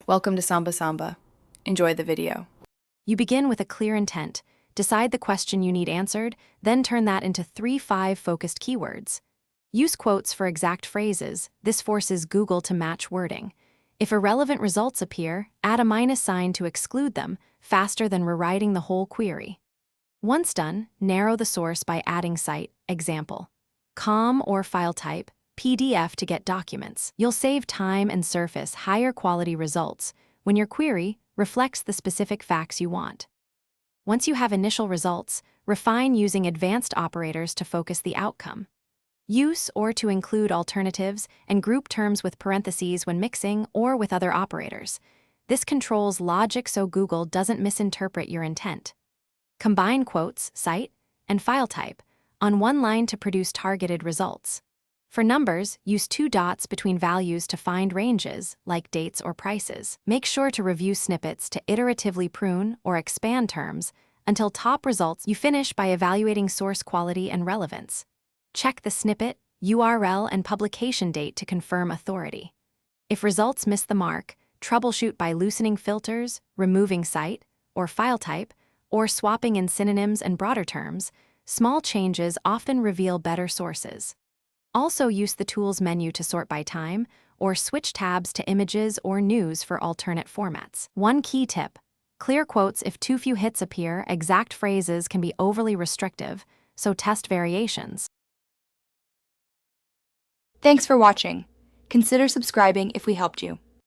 Welcome to Samba Samba. Enjoy the video. You begin with a clear intent, decide the question you need answered, then turn that into 3-5 focused keywords. Use quotes for exact phrases. This forces Google to match wording. If irrelevant results appear, add a minus sign to exclude them, faster than rewriting the whole query. Once done, narrow the source by adding site, example, COM or file type, PDF to get documents. You'll save time and surface higher quality results when your query reflects the specific facts you want. Once you have initial results, refine using advanced operators to focus the outcome. Use or to include alternatives and group terms with parentheses when mixing or with other operators. This controls logic so Google doesn't misinterpret your intent. Combine quotes, site, and file type on one line to produce targeted results. For numbers, use 2 dots between values to find ranges, like dates or prices. Make sure to review snippets to iteratively prune or expand terms until top results. You finish by evaluating source quality and relevance. Check the snippet, URL, and publication date to confirm authority. If results miss the mark, troubleshoot by loosening filters, removing site or file type, or swapping in synonyms and broader terms. Small changes often reveal better sources. Also use the Tools menu to sort by time, or switch tabs to images or news for alternate formats. One key tip: clear quotes if too few hits appear. Exact phrases can be overly restrictive, so test variations. Thanks for watching. Consider subscribing if we helped you.